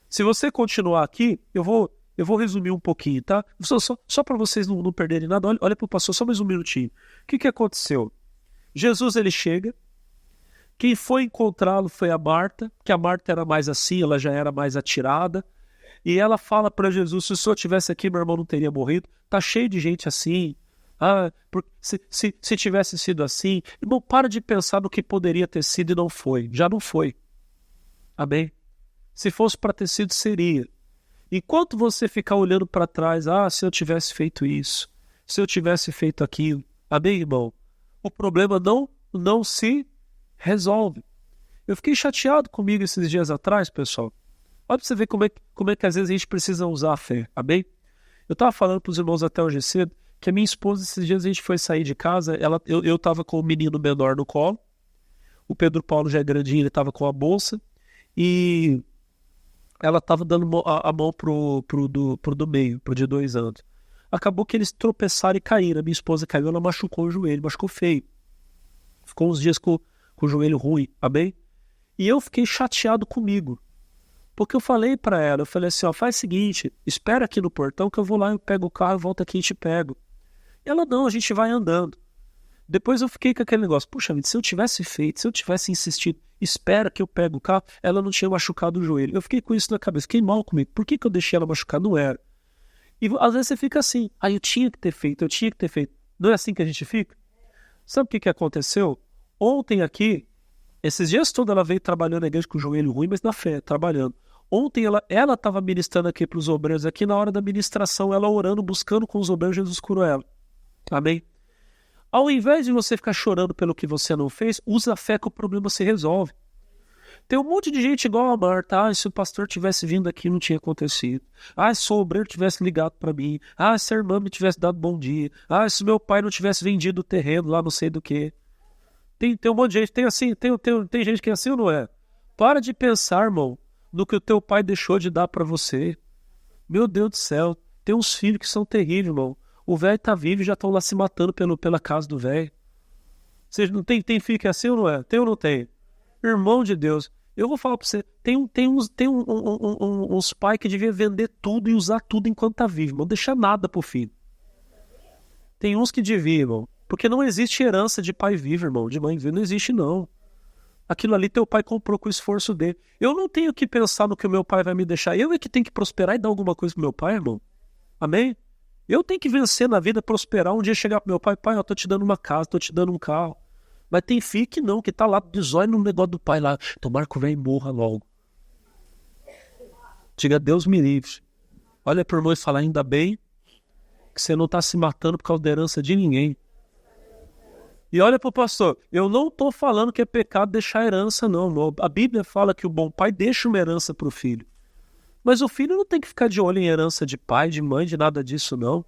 Se você continuar aqui, eu vou resumir um pouquinho, tá? Só para vocês não perderem nada, olha para o pastor, só mais um minutinho. O que aconteceu? Jesus, ele chega, Quem foi encontrá-lo foi a Marta, que a Marta era mais assim, ela já era mais atirada. E ela fala para Jesus, se o senhor tivesse aqui, meu irmão não teria morrido. Tá cheio de gente assim. Se tivesse sido assim... Irmão, para de pensar no que poderia ter sido e não foi. Já não foi. Amém? Se fosse para ter sido, seria. Enquanto você ficar olhando para trás, se eu tivesse feito isso, se eu tivesse feito aquilo, amém, irmão? O problema não se resolve. Eu fiquei chateado comigo esses dias atrás, pessoal. Olha para você ver como é que às vezes a gente precisa usar a fé, amém? Eu estava falando para os irmãos até hoje cedo que a minha esposa, esses dias a gente foi sair de casa, eu estava com o menino menor no colo, o Pedro Paulo já é grandinho, ele estava com a bolsa, e ela estava dando a mão pro do meio, pro de 2 anos. Acabou que eles tropeçaram e caíram. A minha esposa caiu, ela machucou o joelho, machucou feio. Ficou uns dias com o joelho ruim, amém? E eu fiquei chateado comigo. Porque eu falei para ela, eu falei assim, faz o seguinte, espera aqui no portão que eu vou lá, eu pego o carro, volto aqui e te pego. E ela, não, a gente vai andando. Depois eu fiquei com aquele negócio, puxa vida, se eu tivesse feito, se eu tivesse insistido, espera que eu pego o carro, ela não tinha machucado o joelho. Eu fiquei com isso na cabeça, fiquei mal comigo. Por que eu deixei ela machucar? Não era. E às vezes você fica assim, eu tinha que ter feito, eu tinha que ter feito. Não é assim que a gente fica? Sabe o que aconteceu? Ontem aqui, esses dias todos ela veio trabalhando na igreja com o joelho ruim, mas na fé, trabalhando. Ontem ela estava ministrando aqui para os obreiros, aqui na hora da ministração, ela orando, buscando com os obreiros, Jesus curou ela. Amém? Ao invés de você ficar chorando pelo que você não fez, usa a fé que o problema se resolve. Tem um monte de gente igual a Marta. Se o pastor tivesse vindo aqui, não tinha acontecido. Se o obreiro tivesse ligado para mim. Se a irmã me tivesse dado bom dia. Se meu pai não tivesse vendido o terreno lá, não sei do que. Tem um monte de gente. Tem gente que é assim ou não é? Para de pensar, irmão, no que o teu pai deixou de dar para você. Meu Deus do céu. Tem uns filhos que são terríveis, irmão. O velho tá vivo e já estão lá se matando pela casa do velho. Você não tem filho que é assim ou não é? Tem ou não tem? Irmão de Deus, eu vou falar pra você, tem uns pais que deviam vender tudo e usar tudo enquanto tá vivo, não deixar nada pro filho. Tem uns que deviam, irmão, porque não existe herança de pai vivo, irmão, de mãe viva, não existe não. Aquilo ali teu pai comprou com o esforço dele. Eu não tenho que pensar no que o meu pai vai me deixar, eu é que tenho que prosperar e dar alguma coisa pro meu pai, irmão. Amém? Eu tenho que vencer na vida, prosperar, um dia chegar pro meu pai, eu tô te dando uma casa, tô te dando um carro. Mas tem filho que não, que tá lá de zóio no negócio do pai lá. Tomara que o velho morra logo. Diga, Deus me livre. Olha pro irmão e fala, ainda bem que você não tá se matando por causa da herança de ninguém. E olha pro pastor, eu não tô falando que é pecado deixar herança, não. A Bíblia fala que o bom pai deixa uma herança pro filho. Mas o filho não tem que ficar de olho em herança de pai, de mãe, de nada disso, não.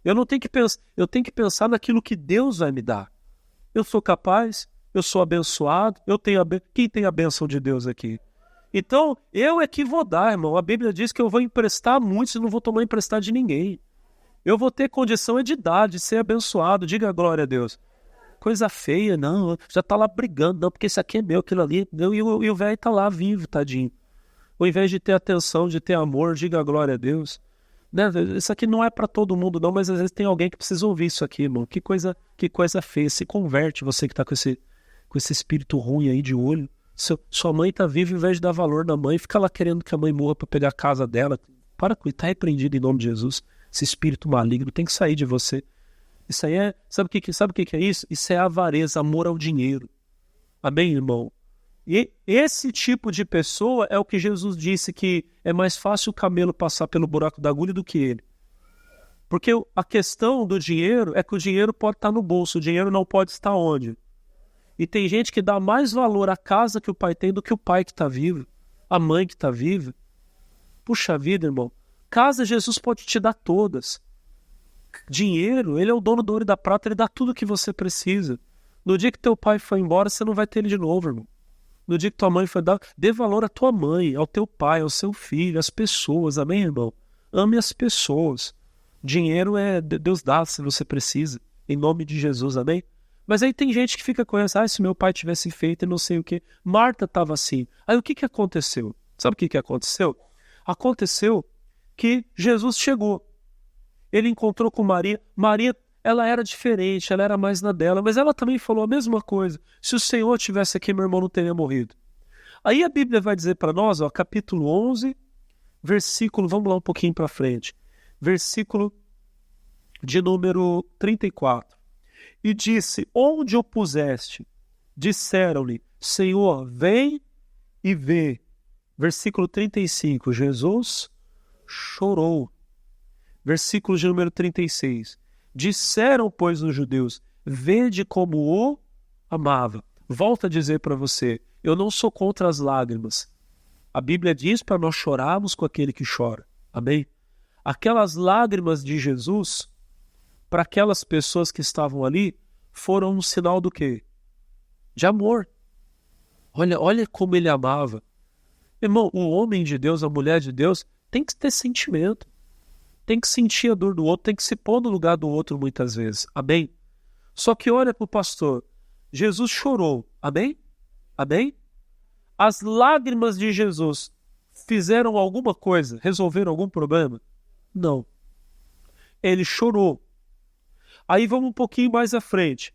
Eu tenho que pensar naquilo que Deus vai me dar. Eu sou capaz, eu sou abençoado, quem tem a bênção de Deus aqui? Então, eu é que vou dar, irmão. A Bíblia diz que eu vou emprestar muitos e não vou tomar emprestado de ninguém. Eu vou ter condição de dar, de ser abençoado. Diga glória a Deus. Coisa feia, não. Já tá lá brigando, não, porque isso aqui é meu, aquilo ali. E o velho tá lá vivo, tadinho. Ao invés de ter atenção, de ter amor, diga glória a Deus. Né? Isso aqui não é para todo mundo não, mas às vezes tem alguém que precisa ouvir isso aqui, irmão. Que coisa feia. Se converte, você que tá com esse espírito ruim aí de olho. Sua mãe tá viva, ao invés de dar valor na mãe, fica lá querendo que a mãe morra para pegar a casa dela. Para com isso, tá repreendido em nome de Jesus. Esse espírito maligno tem que sair de você. Isso aí é... Sabe o que é isso? Isso é avareza, amor ao dinheiro. Amém, irmão? E esse tipo de pessoa é o que Jesus disse que é mais fácil o camelo passar pelo buraco da agulha do que ele. Porque a questão do dinheiro é que o dinheiro pode estar no bolso, o dinheiro não pode estar onde? E tem gente que dá mais valor à casa que o pai tem do que o pai que está vivo, a mãe que está viva. Puxa vida, irmão. Casa Jesus pode te dar todas. Dinheiro, ele é o dono do ouro e da prata, ele dá tudo o que você precisa. No dia que teu pai for embora, você não vai ter ele de novo, irmão. No dia que tua mãe for dar, dê valor à tua mãe, ao teu pai, ao seu filho, às pessoas, amém, irmão? Ame as pessoas. Dinheiro Deus dá se você precisa, em nome de Jesus, amém? Mas aí tem gente que fica com essa, se meu pai tivesse feito e não sei o que. Marta estava assim. Aí o que aconteceu? Sabe o que aconteceu? Aconteceu que Jesus chegou. Ele encontrou com Maria. Maria ela era diferente, ela era mais na dela, mas ela também falou a mesma coisa. Se o Senhor tivesse aqui, meu irmão não teria morrido. Aí a Bíblia vai dizer para nós, ó, capítulo 11, versículo, vamos lá um pouquinho para frente, versículo de número 34. E disse, onde o puseste? Disseram-lhe, Senhor, vem e vê. Versículo 35, Jesus chorou. Versículo de número 36. Disseram, pois, os judeus, vede como o amava. Volto a dizer para você, eu não sou contra as lágrimas. A Bíblia diz para nós chorarmos com aquele que chora. Amém? Aquelas lágrimas de Jesus, para aquelas pessoas que estavam ali, foram um sinal do quê? De amor. Olha como ele amava. Irmão, o homem de Deus, a mulher de Deus, tem que ter sentimento. Tem que sentir a dor do outro, tem que se pôr no lugar do outro muitas vezes. Amém? Só que olha para o pastor. Jesus chorou. Amém? Amém? As lágrimas de Jesus fizeram alguma coisa? Resolveram algum problema? Não. Ele chorou. Aí vamos um pouquinho mais à frente.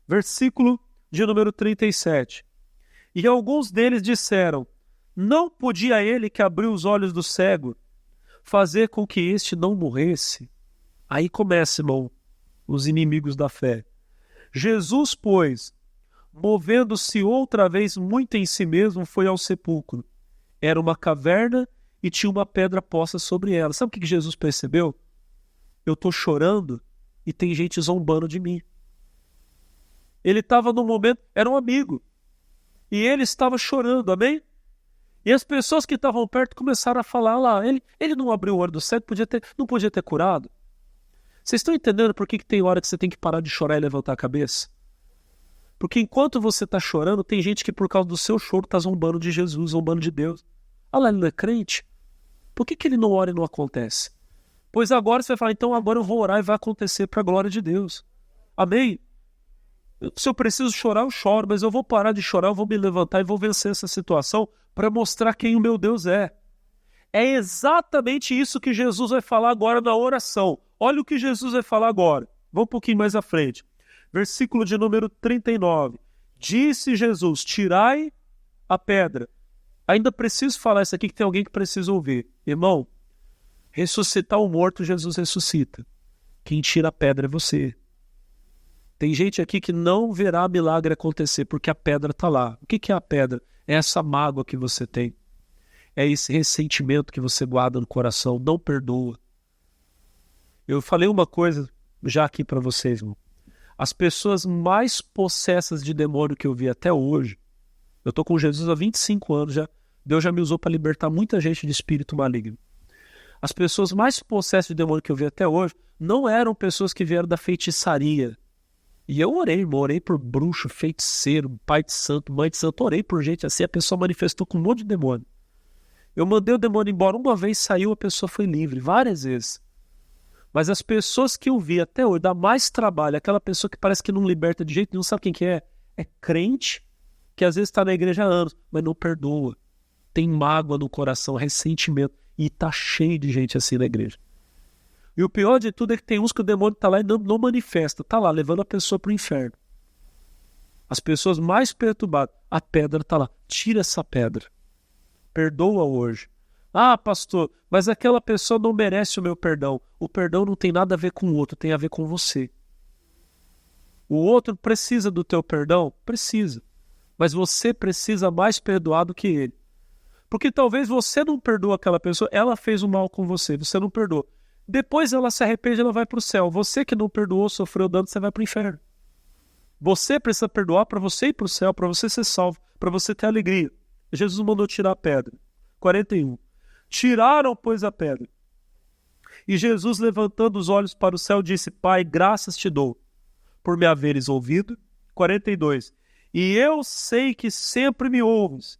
Versículo de número 37. E alguns deles disseram, não podia ele que abriu os olhos do cego fazer com que este não morresse? Aí começa, irmão, os inimigos da fé. Jesus, pois, movendo-se outra vez muito em si mesmo, foi ao sepulcro. Era uma caverna e tinha uma pedra posta sobre ela. Sabe o que Jesus percebeu? Eu estou chorando e tem gente zombando de mim. Ele estava num momento, era um amigo, e ele estava chorando, amém? E as pessoas que estavam perto começaram a falar lá, ele não abriu o olho do cego, não podia ter curado. Vocês estão entendendo por que tem hora que você tem que parar de chorar e levantar a cabeça? Porque enquanto você está chorando, tem gente que por causa do seu choro está zombando de Jesus, zombando de Deus. Ah lá, ele não é crente? Por que ele não ora e não acontece? Pois agora você vai falar, então agora eu vou orar e vai acontecer para a glória de Deus. Amém? Se eu preciso chorar, eu choro, mas eu vou parar de chorar, eu vou me levantar e vou vencer essa situação para mostrar quem o meu Deus é. É exatamente isso que Jesus vai falar agora na oração. Olha o que Jesus vai falar agora. Vamos um pouquinho mais à frente. Versículo de número 39. Disse Jesus, tirai a pedra. Ainda preciso falar isso aqui que tem alguém que precisa ouvir. Irmão, ressuscitar o morto, Jesus ressuscita. Quem tira a pedra é você. Tem gente aqui que não verá milagre acontecer porque a pedra está lá. O que é a pedra? É essa mágoa que você tem. É esse ressentimento que você guarda no coração. Não perdoa. Eu falei uma coisa já aqui para vocês, irmão. As pessoas mais possessas de demônio que eu vi até hoje, eu estou com Jesus há 25 anos, Deus já me usou para libertar muita gente de espírito maligno. As pessoas mais possessas de demônio que eu vi até hoje não eram pessoas que vieram da feitiçaria. E eu orei, irmão, orei por bruxo, feiticeiro, pai de santo, mãe de santo, orei por gente assim, a pessoa manifestou com um monte de demônio. Eu mandei o demônio embora, uma vez saiu, a pessoa foi livre, várias vezes. Mas as pessoas que eu vi até hoje, dá mais trabalho, aquela pessoa que parece que não liberta de jeito nenhum, sabe quem que é? É crente, que às vezes está na igreja há anos, mas não perdoa. Tem mágoa no coração, ressentimento, e está cheio de gente assim na igreja. E o pior de tudo é que tem uns que o demônio está lá e não manifesta, está lá, levando a pessoa para o inferno. As pessoas mais perturbadas, a pedra está lá, tira essa pedra. Perdoa hoje. Ah, pastor, mas aquela pessoa não merece o meu perdão. O perdão não tem nada a ver com o outro, tem a ver com você. O outro precisa do teu perdão? Precisa. Mas você precisa mais perdoar do que ele. Porque talvez você não perdoa aquela pessoa, ela fez o mal com você, você não perdoa. Depois ela se arrepende, ela vai para o céu. Você que não perdoou, sofreu dano, você vai para o inferno. Você precisa perdoar para você ir para o céu, para você ser salvo, para você ter alegria. Jesus mandou tirar a pedra. 41. Tiraram, pois, a pedra. E Jesus, levantando os olhos para o céu, disse, Pai, graças te dou, por me haveres ouvido. 42. E eu sei que sempre me ouves,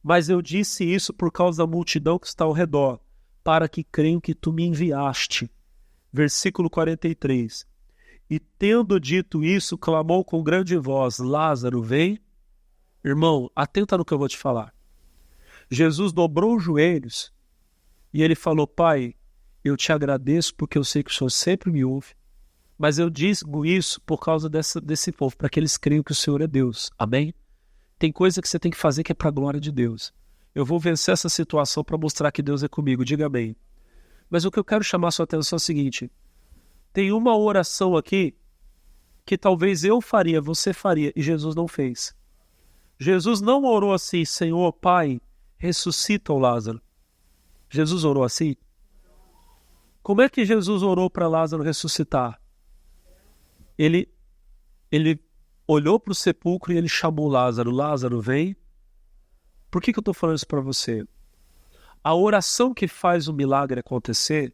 mas eu disse isso por causa da multidão que está ao redor, para que creiam que tu me enviaste. Versículo 43. E tendo dito isso, clamou com grande voz, Lázaro, vem. Irmão, atenta no que eu vou te falar. Jesus dobrou os joelhos e ele falou, Pai, eu te agradeço porque eu sei que o Senhor sempre me ouve, Mas eu digo isso por causa desse povo, para que eles creiam que o Senhor é Deus. Amém? Tem coisa que você tem que fazer que é para a glória de Deus. Eu vou vencer essa situação para mostrar que Deus é comigo. Diga amém. Mas o que eu quero chamar a sua atenção é o seguinte. Tem uma oração aqui que talvez eu faria, você faria, e Jesus não fez. Jesus não orou assim, Senhor, Pai, ressuscita o Lázaro. Jesus orou assim? Como é que Jesus orou para Lázaro ressuscitar? Ele olhou para o sepulcro e ele chamou Lázaro. Lázaro, vem. Por que eu estou falando isso para você? A oração que faz o milagre acontecer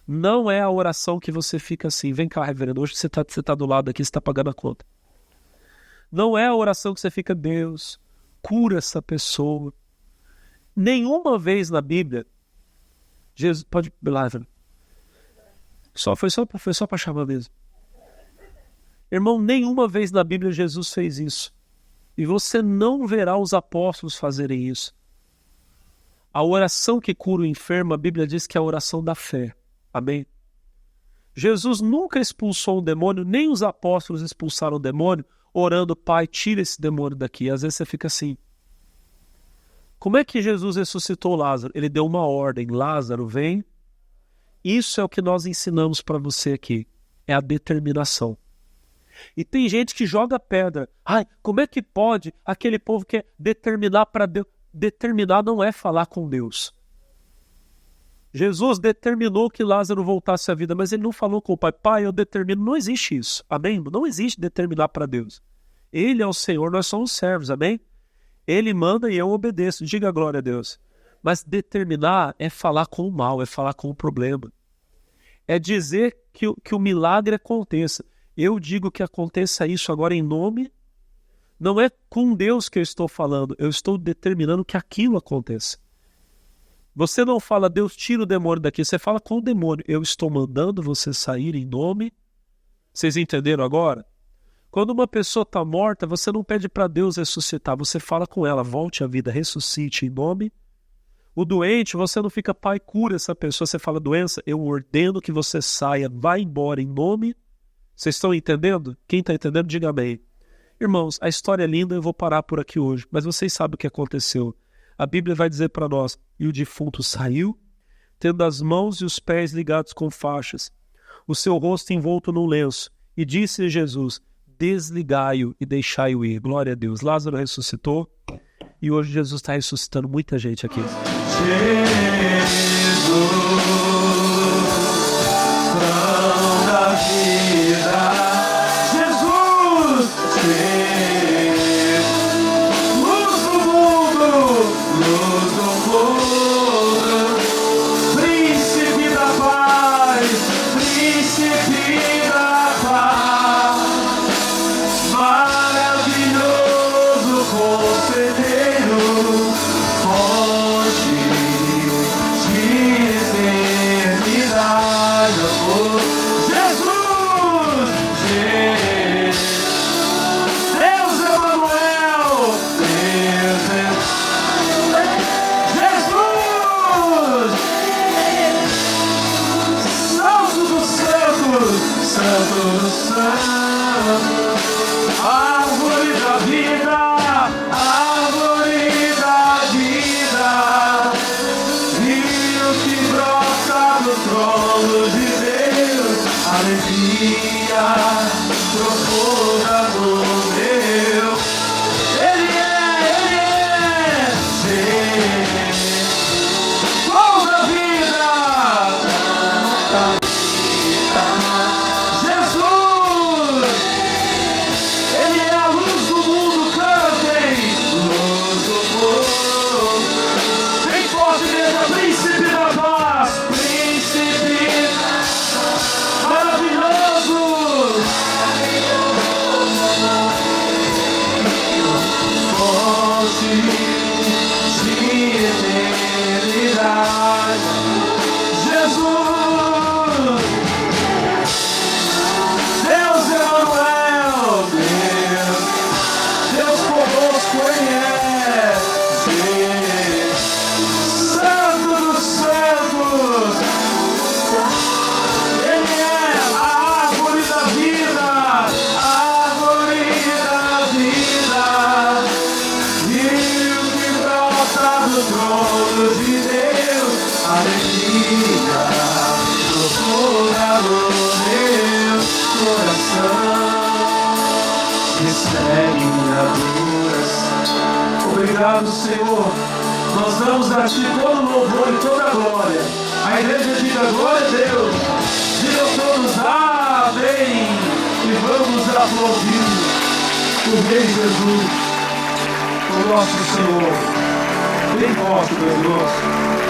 não é a oração que você fica assim, vem cá, reverendo, hoje você tá do lado aqui, você está pagando a conta. Não é a oração que você fica, Deus, cura essa pessoa. Nenhuma vez na Bíblia, Jesus, pode, Lázaro, foi só para chamar mesmo. Irmão, nenhuma vez na Bíblia Jesus fez isso. E você não verá os apóstolos fazerem isso. A oração que cura o enfermo, a Bíblia diz que é a oração da fé. Amém? Jesus nunca expulsou um demônio, nem os apóstolos expulsaram o demônio, orando, Pai, tira esse demônio daqui. Às vezes você fica assim. Como é que Jesus ressuscitou Lázaro? Ele deu uma ordem, Lázaro, vem. Isso é o que nós ensinamos para você aqui. É a determinação. E tem gente que joga pedra. Ai, como é que pode aquele povo que é determinar para Deus? Determinar não é falar com Deus. Jesus determinou que Lázaro voltasse à vida, mas ele não falou com o Pai. Pai, eu determino. Não existe isso. Amém? Não existe determinar para Deus. Ele é o Senhor, nós somos servos. Amém? Ele manda e eu obedeço. Diga glória a Deus. Mas determinar é falar com o mal, é falar com o problema. É dizer que o milagre aconteça. Eu digo que aconteça isso agora em nome. Não é com Deus que eu estou falando. Eu estou determinando que aquilo aconteça. Você não fala, Deus, tira o demônio daqui. Você fala com o demônio. Eu estou mandando você sair em nome. Vocês entenderam agora? Quando uma pessoa está morta, você não pede para Deus ressuscitar. Você fala com ela, volte à vida, ressuscite em nome. O doente, você não fica, Pai, cura essa pessoa. Você fala, doença, eu ordeno que você saia, vá embora em nome. Vocês estão entendendo? Quem está entendendo, diga amém. Irmãos, a história é linda, eu vou parar por aqui hoje. Mas vocês sabem o que aconteceu. A Bíblia vai dizer para nós, e o defunto saiu, tendo as mãos e os pés ligados com faixas, o seu rosto envolto num lenço, e disse a Jesus, desligai-o e deixai-o ir. Glória a Deus. Lázaro ressuscitou, e hoje Jesus está ressuscitando muita gente aqui. Jesus, pão da vida. Conselheiro, fonte de Obrigado, Senhor. Nós damos a Ti todo o louvor e toda a glória. A igreja diga glória a Deus. Digam todos amém. E vamos aplaudir o Rei Jesus, o nosso Senhor. Bem forte, meu Deus.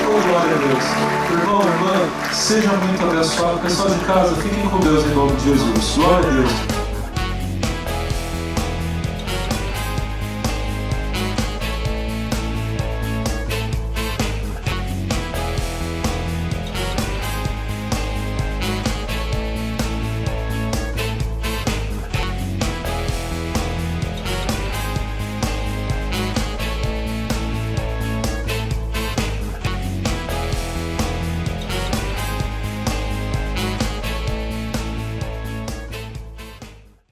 Oh, glória a Deus. Irmão, irmã, sejam muito abençoados. Pessoal de casa, fiquem com Deus em nome de Jesus. Glória a Deus.